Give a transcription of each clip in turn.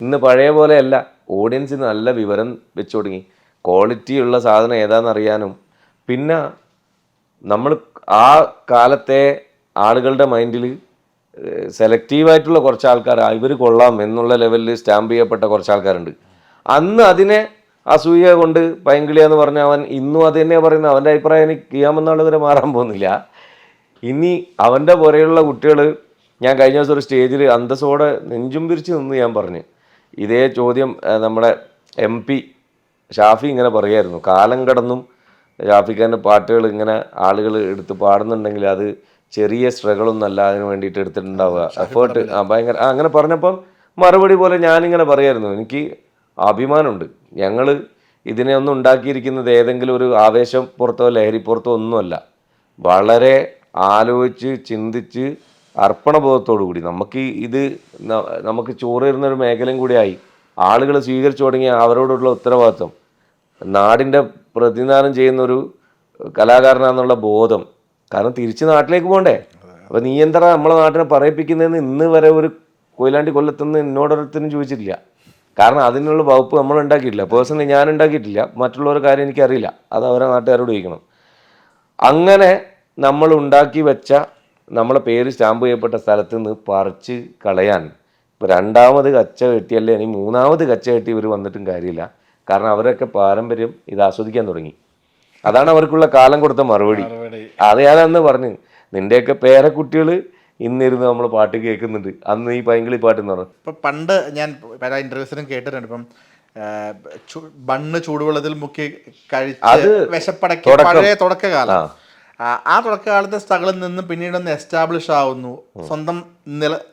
ഇന്ന് പഴയ പോലെയല്ല. ഓഡിയൻസിന് നല്ല വിവരം വെച്ച് തുടങ്ങി. ക്വാളിറ്റിയുള്ള സാധനം ഏതാണെന്ന് അറിയാനും പിന്നെ നമ്മൾ ആ കാലത്തെ ആളുകളുടെ മൈൻഡിൽ സെലക്റ്റീവായിട്ടുള്ള കുറച്ച് ആൾക്കാർ ഇവർ കൊള്ളാം എന്നുള്ള ലെവലിൽ സ്റ്റാമ്പ് ചെയ്യപ്പെട്ട കുറച്ച് ആൾക്കാരുണ്ട്. അന്ന് അതിനെ അസൂയ കൊണ്ട് പൈങ്കിളിയ എന്ന് പറഞ്ഞ അവൻ ഇന്നും അത് തന്നെയാണ് പറയുന്നത്. അവൻ്റെ അഭിപ്രായം എനിക്ക് ചെയ്യാമെന്നാൾ വരെ മാറാൻ പോകുന്നില്ല. ഇനി അവൻ്റെ പുറയുള്ള കുട്ടികൾ, ഞാൻ കഴിഞ്ഞ ദിവസം ഒരു സ്റ്റേജിൽ അന്തസ്സോടെ നെഞ്ചും പിരിച്ച് നിന്ന് ഞാൻ പറഞ്ഞു, ഇതേ ചോദ്യം നമ്മുടെ MP ഷാഫി ഇങ്ങനെ പറയായിരുന്നു. കാലം കടന്നും ഷാഫിഖാൻ്റെ പാട്ടുകൾ ഇങ്ങനെ ആളുകൾ എടുത്ത് പാടുന്നുണ്ടെങ്കിൽ അത് ചെറിയ സ്ട്രഗിളൊന്നല്ല അതിന് വേണ്ടിയിട്ട് എടുത്തിട്ടുണ്ടാവുക, എഫേർട്ട് ഭയങ്കര അങ്ങനെ പറഞ്ഞപ്പം മറുപടി പോലെ ഞാനിങ്ങനെ പറയായിരുന്നു, എനിക്ക് അഭിമാനമുണ്ട്. ഞങ്ങൾ ഇതിനെ ഒന്നും ഉണ്ടാക്കിയിരിക്കുന്നത് ഏതെങ്കിലും ഒരു ആവേശപ്പുറത്തോ ലഹരിപ്പുറത്തോ ഒന്നുമല്ല. വളരെ ആലോചിച്ച് ചിന്തിച്ച് അർപ്പണബോധത്തോടു കൂടി നമുക്ക് ചോറ് തരുന്നൊരു മേഖലയും കൂടിയായി ആളുകൾ സ്വീകരിച്ചു തുടങ്ങിയ അവരോടുള്ള ഉത്തരവാദിത്വം, നാടിൻ്റെ പ്രതിനിധാനം ചെയ്യുന്നൊരു കലാകാരനാണെന്നുള്ള ബോധം. കാരണം തിരിച്ച് നാട്ടിലേക്ക് പോകണ്ടേ. അപ്പോൾ നീ എന്താ നമ്മളെ നാട്ടിനെ പറയിപ്പിക്കുന്നതെന്ന് ഇന്ന് വരെ ഒരു കൊയിലാണ്ടി കൊല്ലത്തുനിന്ന് എന്നോടൊരുത്തരും ചോദിച്ചിട്ടില്ല. കാരണം അതിനുള്ള വകുപ്പ് നമ്മൾ ഉണ്ടാക്കിയിട്ടില്ല. പേഴ്സണലി ഞാൻ ഉണ്ടാക്കിയിട്ടില്ല. മറ്റുള്ളവരുടെ കാര്യം എനിക്കറിയില്ല, അത് അവരെ നാട്ടുകാരോട് ചോദിക്കണം. അങ്ങനെ നമ്മൾ ഉണ്ടാക്കി വെച്ച നമ്മളെ പേര് സ്റ്റാമ്പ് ചെയ്യപ്പെട്ട സ്ഥലത്ത് നിന്ന് പറിച്ച് കളയാൻ ഇപ്പോൾ രണ്ടാമത് കച്ച കെട്ടിയല്ലേ ഇനി മൂന്നാമത് കച്ച കെട്ടി ഇവർ വന്നിട്ടും കാര്യമില്ല. കാരണം അവരൊക്കെ പാരമ്പര്യം ഇത് ആസ്വദിക്കാൻ തുടങ്ങി. അതാണ് അവർക്കുള്ള കാലം കൊടുത്ത മറുപടി. അത് ഞാനന്ന് പറഞ്ഞു, നിൻ്റെയൊക്കെ പേരക്കുട്ടികൾ ഇന്നിരുന്ന് നമ്മൾ പാട്ട് കേൾക്കുന്നുണ്ട്. അന്ന് ഈ പൈങ്കിളി പാട്ട് എന്ന് പറഞ്ഞു. ഇപ്പം പണ്ട് ഞാൻ പല ഇൻ്റർവ്യൂസിലും കേട്ടിട്ടുണ്ട്. ഇപ്പം ബണ്ണ് ചൂടുവെള്ളത്തിൽ മുക്കി കഴിച്ച് വിശപ്പടക്കി പഴയ തുടക്കകാലം. ആ തുടക്കകാലത്തെ സ്ട്രഗിളിൽ നിന്നും പിന്നീട് ഒന്ന് എസ്റ്റാബ്ലിഷ് ആവുന്നു, സ്വന്തം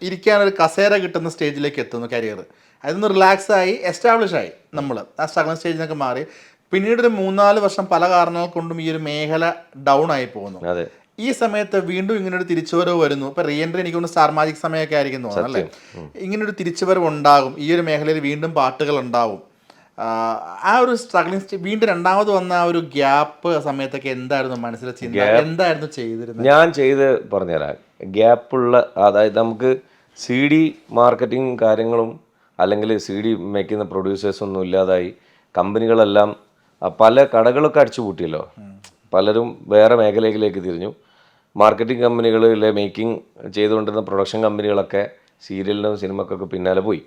ഇരിക്കാനൊരു കസേര കിട്ടുന്ന സ്റ്റേജിലേക്ക് എത്തുന്നു കരിയർ. അതിൽ റിലാക്സ് ആയി എസ്റ്റാബ്ലിഷ് ആയി നമ്മൾ ആ സ്ട്രഗിളിങ് സ്റ്റേജിൽ നിന്നൊക്കെ മാറി. പിന്നീട് ഒരു 3-4 വർഷം പല കാരണങ്ങൾ കൊണ്ടും ഈ ഒരു മേഖല ഡൗൺ ആയി പോകുന്നു. ഈ സമയത്ത് വീണ്ടും ഇങ്ങനൊരു തിരിച്ചുവരവ് വരുന്നു. ഇപ്പം റീ എൻട്രി എനിക്കൊന്ന് സ്റ്റാർ മാജിക് സമയമൊക്കെ ആയിരിക്കും തോന്നുന്നു അല്ലേ? ഇങ്ങനൊരു തിരിച്ചുവരവ് ഉണ്ടാകും, ഈ ഒരു മേഖലയിൽ വീണ്ടും പാട്ടുകൾ ഉണ്ടാവും. ആ ഒരു സ്ട്രഗ്ലിംഗ് വീണ്ടും രണ്ടാമത് വന്ന ആ ഒരു ഗ്യാപ്പ് സമയത്തൊക്കെ എന്തായിരുന്നു മനസ്സിലെ ചിന്ത, എന്തായിരുന്നു ചെയ്തിരുന്നത്? ഞാൻ ചെയ്ത് പറഞ്ഞുതരാം. ഗ്യാപ്പുള്ള, അതായത് നമുക്ക് CD മാർക്കറ്റിംഗ് കാര്യങ്ങളും അല്ലെങ്കിൽ CD മേക്കുന്ന പ്രൊഡ്യൂസേഴ്സൊന്നും ഇല്ലാതായി. കമ്പനികളെല്ലാം പല കടകളൊക്കെ അടിച്ചു പൂട്ടിയല്ലോ. പലരും വേറെ മേഖലയിലേക്ക് തിരിഞ്ഞു. മാർക്കറ്റിംഗ് കമ്പനികളിലെ മേക്കിംഗ് ചെയ്തുകൊണ്ടിരുന്ന പ്രൊഡക്ഷൻ കമ്പനികളൊക്കെ സീരിയലിനും സിനിമക്കൊക്കെ പിന്നാലെ പോയി.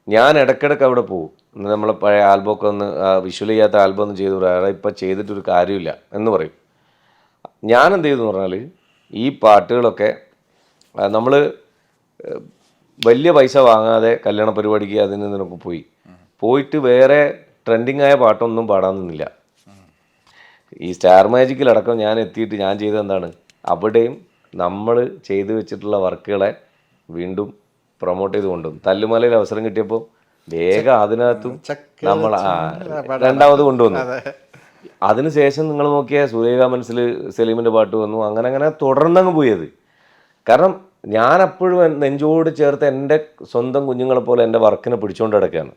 ഞാൻ ഇടയ്ക്കിടയ്ക്ക് അവിടെ പോകും. നമ്മളെ പഴയ ആൽബമൊക്കെ ഒന്ന് വിഷ്വൽ ചെയ്യാത്ത ആൽബം ഒന്നും ചെയ്തു പറയാം, ഇപ്പം ചെയ്തിട്ടൊരു കാര്യമില്ല എന്ന് പറയും. ഞാൻ എന്ത് ചെയ്തു എന്ന് പറഞ്ഞാൽ ഈ പാട്ടുകളൊക്കെ നമ്മൾ വലിയ പൈസ വാങ്ങാതെ കല്യാണ പരിപാടിക്ക് അതിന് ഇതിനൊക്കെ പോയിട്ട് വേറെ ട്രെൻഡിങ് ആയ പാട്ടൊന്നും പാടാൻ നിന്നില്ല. ഈ സ്റ്റാർ മാജിക്കിലടക്കം ഞാൻ എത്തിയിട്ട് ഞാൻ ചെയ്തത് എന്താണ്, അവിടെയും നമ്മൾ ചെയ്തു വെച്ചിട്ടുള്ള വർക്കുകളെ വീണ്ടും പ്രൊമോട്ട് ചെയ്ത് കൊണ്ടുവന്നു. തല്ലുമലയിൽ അവസരം കിട്ടിയപ്പോൾ വേഗം അതിനകത്തും നമ്മൾ രണ്ടാമത് കൊണ്ടുവന്നു. അതിനുശേഷം നിങ്ങൾ നോക്കിയാൽ സൂര്യകാ മനസ്സിൽ സലീമിൻ്റെ പാട്ട് വന്നു. അങ്ങനെ തുടർന്നങ്ങ് പോയത്. കാരണം ഞാൻ അപ്പോഴും നെഞ്ചോട് ചേർത്ത് എൻ്റെ സ്വന്തം കുഞ്ഞുങ്ങളെ പോലെ എൻ്റെ വർക്കിനെ പിടിച്ചുകൊണ്ട് കിടക്കുകയാണ്.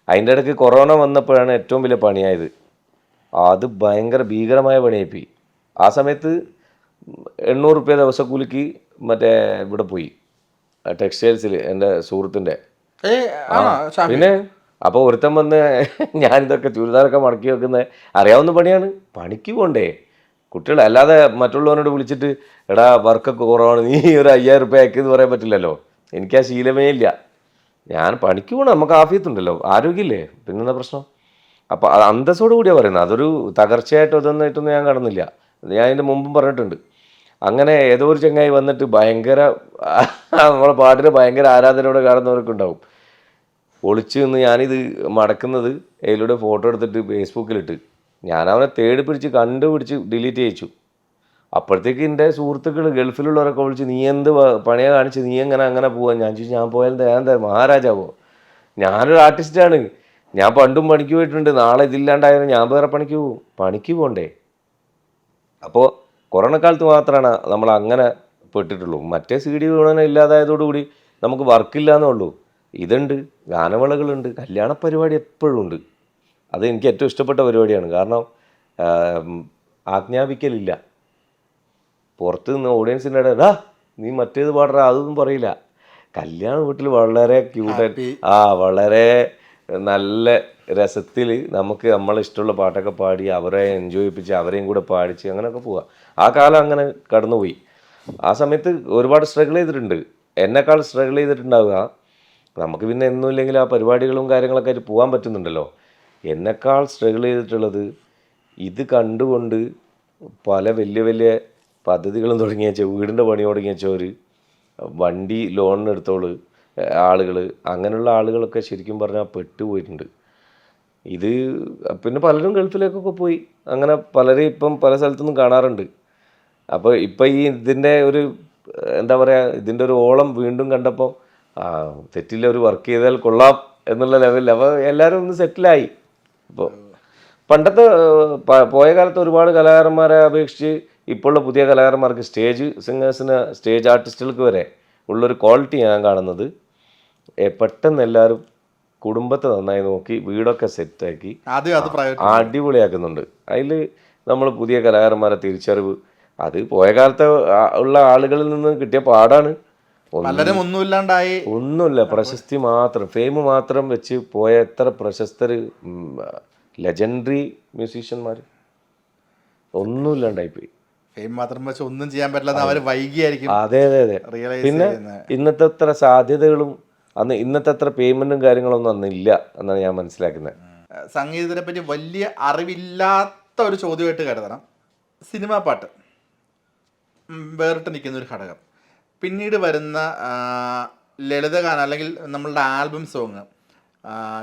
അതിൻ്റെ ഇടയ്ക്ക് കൊറോണ വന്നപ്പോഴാണ് ഏറ്റവും വലിയ പണിയായത്. അത് ഭയങ്കര ഭീകരമായ പണിയായിപ്പോയി. ആ സമയത്ത് 800 രൂപ ദിവസക്കൂലിക്ക് മറ്റേ ഇവിടെ പോയി ടെക്സ്റ്റൈൽസിൽ എൻ്റെ സുഹൃത്തിൻ്റെ. പിന്നെ അപ്പോൾ ഒരുത്തൻ വന്ന് ഞാനിതൊക്കെ ചുരിദാറൊക്കെ മടക്കി വെക്കുന്നത് അറിയാവുന്ന പണിയാണ്, പണിക്ക് പോകണ്ടേ കുട്ടികൾ. അല്ലാതെ മറ്റുള്ളവനോട് വിളിച്ചിട്ട് എടാ വർക്കൊക്കെ കുറവാണ് നീ ഒരു 5000 രൂപ ആക്കിയെന്ന് പറയാൻ പറ്റില്ലല്ലോ. എനിക്ക് ആ ശീലമേ ഇല്ല. ഞാൻ പണിക്ക് പോകണം, നമുക്ക് ആഫിയത്തുണ്ടല്ലോ, ആരോഗ്യമില്ലേ, പിന്നെന്താ പ്രശ്നം. അപ്പോൾ അത് അന്തസ്സോട് കൂടിയാണ് പറയുന്നത്. അതൊരു തകർച്ചയായിട്ടോ ഇതൊന്നായിട്ടൊന്നും ഞാൻ കാണുന്നില്ല. ഞാൻ ഇതിൻ്റെ മുമ്പും പറഞ്ഞിട്ടുണ്ട്. അങ്ങനെ ഏതോ ഒരു ചങ്ങായി വന്നിട്ട് ഭയങ്കര നമ്മളെ പാട്ടിന് ഭയങ്കര ആരാധനയോടെ കാണുന്നവരൊക്കെ ഉണ്ടാവും. ഒളിച്ച് നിന്ന് ഞാനിത് മടക്കുന്നത് അതിലൂടെ ഫോട്ടോ എടുത്തിട്ട് ഫേസ്ബുക്കിലിട്ട് ഞാൻ അവനെ തേടി പിടിച്ച് കണ്ടുപിടിച്ച് ഡിലീറ്റ് ചെയ്യിച്ചു. അപ്പോഴത്തേക്ക് എൻ്റെ സുഹൃത്തുക്കൾ ഗൾഫിലുള്ളവരൊക്കെ വിളിച്ച് നീ എന്ത് പണിയെ കാണിച്ച് നീ അങ്ങനെ പോവാൻ. ഞാൻ ചോദിച്ചു ഞാൻ പോയാൽ എന്താ മഹാരാജാവോ, ഞാനൊരു ആർട്ടിസ്റ്റാണ്, ഞാൻ പണ്ടും പണിക്ക് പോയിട്ടുണ്ട്, നാളെ ഇതില്ലാണ്ടായാലും ഞാൻ വേറെ പണിക്ക് പോകണ്ടേ. അപ്പോൾ കൊറോണ കാലത്ത് മാത്രമാണ് നമ്മൾ അങ്ങനെ പെട്ടിട്ടുള്ളൂ. മറ്റേ CD വിപണനം ഇല്ലാതായതോടുകൂടി നമുക്ക് വർക്കില്ല എന്നേ ഉള്ളൂ. ഇതുണ്ട്, ഗാനമേളകളുണ്ട്, കല്യാണ പരിപാടി എപ്പോഴും ഉണ്ട്. അത് എനിക്ക് ഏറ്റവും ഇഷ്ടപ്പെട്ട പരിപാടിയാണ്. കാരണം ആജ്ഞാപിക്കലില്ല. പുറത്ത് നിന്ന് ഓഡിയൻസിൻ്റെ ഇടയിൽ നീ മറ്റേത് പാടറ അതൊന്നും പറയില്ല. കല്യാണ വീട്ടിൽ വളരെ ക്യൂട്ട്, ഹാപ്പി. വളരെ നല്ല രസത്തിൽ നമുക്ക് നമ്മളിഷ്ടമുള്ള പാട്ടൊക്കെ പാടി അവരെ എൻജോയ് ചെയ്യിപ്പിച്ച് അവരെയും കൂടെ പാടിച്ച് അങ്ങനെയൊക്കെ പോവാം. ആ കാലം അങ്ങനെ കടന്നുപോയി. ആ സമയത്ത് ഒരുപാട് സ്ട്രഗിൾ ചെയ്തിട്ടുണ്ട്. എന്നെക്കാൾ സ്ട്രഗിൾ ചെയ്തിട്ടുണ്ടാവുക നമുക്ക് പിന്നെ എന്നും ഇല്ലെങ്കിൽ ആ പരിപാടികളും കാര്യങ്ങളൊക്കെ ആയിട്ട് പോകാൻ പറ്റുന്നുണ്ടല്ലോ. എന്നെക്കാൾ സ്ട്രഗിൾ ചെയ്തിട്ടുള്ളത് ഇത് കണ്ടുകൊണ്ട് പല വലിയ വലിയ പദ്ധതികളും തുടങ്ങി വെച്ച, വീടിൻ്റെ പണി തുടങ്ങി വെച്ചവർ, വണ്ടി ലോണിനെടുത്തോള് ആളുകൾ, അങ്ങനെയുള്ള ആളുകളൊക്കെ ശരിക്കും പറഞ്ഞാൽ പെട്ടുപോയിട്ടുണ്ട്. ഇത് പിന്നെ പലരും ഗൾഫിലേക്കൊക്കെ പോയി, അങ്ങനെ പലരും ഇപ്പം പല സ്ഥലത്തുനിന്നും കാണാറുണ്ട്. അപ്പോൾ ഇപ്പം ഈ ഇതിൻ്റെ ഒരു എന്താ പറയുക, ഇതിൻ്റെ ഒരു ഓളം വീണ്ടും കണ്ടപ്പോൾ തെറ്റില്ല, ഒരു വർക്ക് ചെയ്താൽ കൊള്ളാം എന്നുള്ള ലെവലിൽ അപ്പോൾ എല്ലാവരും ഒന്ന് സെറ്റിലായി. ഇപ്പോൾ പണ്ടത്തെ പോയ കാലത്ത് ഒരുപാട് കലാകാരന്മാരെ അപേക്ഷിച്ച് ഇപ്പോഴുള്ള പുതിയ കലാകാരന്മാർക്ക് സ്റ്റേജ് സിംഗേഴ്സിന്, സ്റ്റേജ് ആർട്ടിസ്റ്റുകൾക്ക് വരെ ഉള്ളൊരു ക്വാളിറ്റി ഞാൻ കാണുന്നത് പെട്ടെന്ന് എല്ലാവരും കുടുംബത്തെ നന്നായി നോക്കി വീടൊക്കെ സെറ്റാക്കി അടിപൊളിയാക്കുന്നുണ്ട്. അതിൽ നമ്മൾ പുതിയ കലാകാരന്മാരെ തിരിച്ചറിവ് അത് പോയ കാലത്തെ ഉള്ള ആളുകളിൽ നിന്ന് കിട്ടിയ പാടാണ്. ഒന്നുമില്ല, പ്രശസ്തി മാത്രം, ഫെയിം മാത്രം വെച്ച് പോയ എത്ര പ്രശസ്തർ, ലെജൻഡറി മ്യൂസീഷ്യന്മാർ ഒന്നുമില്ലാണ്ടായിപ്പോയി. ഒന്നും ചെയ്യാൻ പറ്റില്ല, വൈകിയായിരിക്കും. അതെ അതെ അതെ. പിന്നെ ഇന്നത്തെ അത്ര സാധ്യതകളും ഇന്നത്തെ അത്ര പേയ്മെന്റും കാര്യങ്ങളൊന്നും അന്നില്ല എന്നാണ് ഞാൻ മനസ്സിലാക്കുന്നത്. സംഗീതത്തിനെ പറ്റി വലിയ അറിവില്ലാത്ത ഒരു ചോദ്യമായിട്ട് കരുതണം. സിനിമാ പാട്ട് വേറിട്ട് നിൽക്കുന്ന ഒരു ഘടകം. പിന്നീട് വരുന്ന ലളിതഗാനം അല്ലെങ്കിൽ നമ്മളുടെ ആൽബം സോങ്,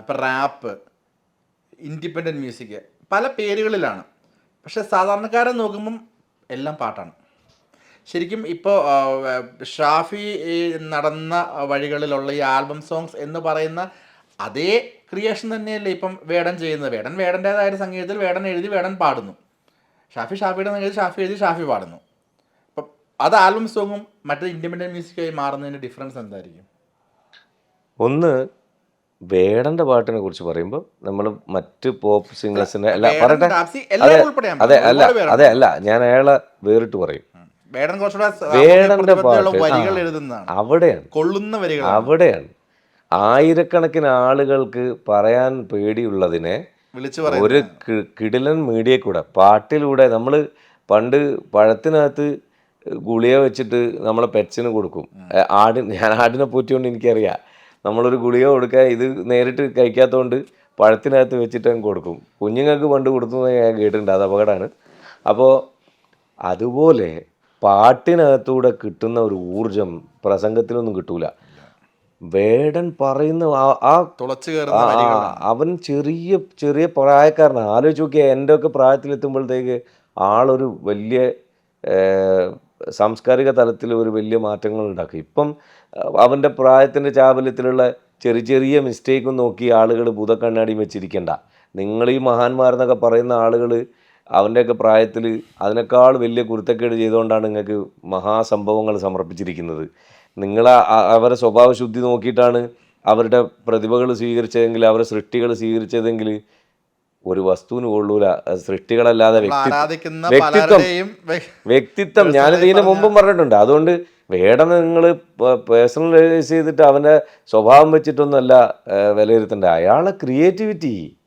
ഇപ്പം റാപ്പ്, ഇൻഡിപെൻഡൻറ്റ് മ്യൂസിക്, പല പേരുകളിലാണ്. പക്ഷെ സാധാരണക്കാരൻ നോക്കുമ്പം എല്ലാം പാട്ടാണ്. ശരിക്കും ഇപ്പോൾ ഷാഫി നടന്ന വഴികളിലുള്ള ഈ ആൽബം സോങ്സ് എന്ന് പറയുന്ന അതേ ക്രിയേഷൻ തന്നെയല്ലേ ഇപ്പം വേടൻ ചെയ്യുന്നത്. വേടൻ്റേതായ സംഗീതത്തിൽ വേടൻ എഴുതി വേടൻ പാടുന്നു. ഷാഫിയുടെ സംഗീതത്തിൽ ഷാഫി എഴുതി ഷാഫി പാടുന്നു. അപ്പം അത് ആൽബം സോങ്ങും മറ്റേ ഇൻഡിപെൻഡൻറ്റ് മ്യൂസിക്കായി മാറുന്നതിൻ്റെ ഡിഫറൻസ് എന്തായിരിക്കും? ഒന്ന്, വേടൻ്റെ പാട്ടിനെ കുറിച്ച് പറയുമ്പോൾ നമ്മൾ മറ്റ് പോപ്പ് സിംഗേഴ്സിനെ അല്ല പറയട്ടെ, അല്ല ഞാൻ അയാളെ വേറിട്ട് പറയും. വേടൻ്റെ പാട്ട് അവിടെയാണ് ആയിരക്കണക്കിന് ആളുകൾക്ക് പറയാൻ പേടിയുള്ളതിനെ ഒരു കിടിലൻ മീഡിയ കൂടെ പാട്ടിലൂടെ, നമ്മൾ പണ്ട് പഴത്തിനകത്ത് ഗുളിക വെച്ചിട്ട് നമ്മളെ പെറ്റ്സിന് കൊടുക്കും. ഞാൻ ആടിനെ പോറ്റിയോണ്ട് എനിക്കറിയാം. നമ്മളൊരു ഗുളിക കൊടുക്കുക, ഇത് നേരിട്ട് കഴിക്കാത്തതുകൊണ്ട് പഴത്തിനകത്ത് വെച്ചിട്ട് അങ്ങ് കൊടുക്കും. കുഞ്ഞുങ്ങൾക്ക് പണ്ട് കൊടുത്തു ഞാൻ കേട്ടിട്ടുണ്ട്, അത് അപകടമാണ്. അപ്പോൾ അതുപോലെ പാട്ടിനകത്തൂടെ കിട്ടുന്ന ഒരു ഊർജം പ്രസംഗത്തിലൊന്നും കിട്ടൂല. വേടൻ പറയുന്ന അവൻ ചെറിയ ചെറിയ പ്രായക്കാരനാണ്. ആലോചിച്ച് നോക്കിയാൽ എൻ്റെ ഒക്കെ പ്രായത്തിലെത്തുമ്പോഴത്തേക്ക് ആളൊരു വലിയ സാംസ്കാരിക തലത്തിൽ ഒരു വലിയ മാറ്റങ്ങൾ ഉണ്ടാക്കി. ഇപ്പം അവൻ്റെ പ്രായത്തിൻ്റെ ചാബല്യത്തിലുള്ള ചെറിയ ചെറിയ മിസ്റ്റേക്കും നോക്കി ആളുകൾ ഭൂതക്കണ്ണാടിയും വെച്ചിരിക്കണ്ട. നിങ്ങൾ ഈ മഹാന്മാരെന്നൊക്കെ പറയുന്ന ആളുകൾ അവൻ്റെയൊക്കെ പ്രായത്തിൽ അതിനേക്കാൾ വലിയ കുരുത്തക്കേട് ചെയ്തുകൊണ്ടാണ് നിങ്ങൾക്ക് മഹാസംഭവങ്ങൾ സമർപ്പിച്ചിരിക്കുന്നത്. നിങ്ങൾ അവരുടെ സ്വഭാവശുദ്ധി നോക്കിയിട്ടാണ് അവരുടെ പ്രതിഭകൾ സ്വീകരിച്ചതെങ്കിൽ, അവരുടെ സൃഷ്ടികൾ സ്വീകരിച്ചതെങ്കിൽ ഒരു വസ്തുവിന് കൊള്ളൂല. സൃഷ്ടികളല്ലാതെ വ്യക്തിത്വം ഞാനിത് ഇതിന് മുമ്പും പറഞ്ഞിട്ടുണ്ട്. അതുകൊണ്ട് വേടൻ നിങ്ങൾ പേഴ്സണലൈസ് ചെയ്തിട്ട് അവൻ്റെ സ്വഭാവം വെച്ചിട്ടൊന്നുമല്ല വിലയിരുത്തേണ്ടത്, അയാളെ ക്രിയേറ്റിവിറ്റി.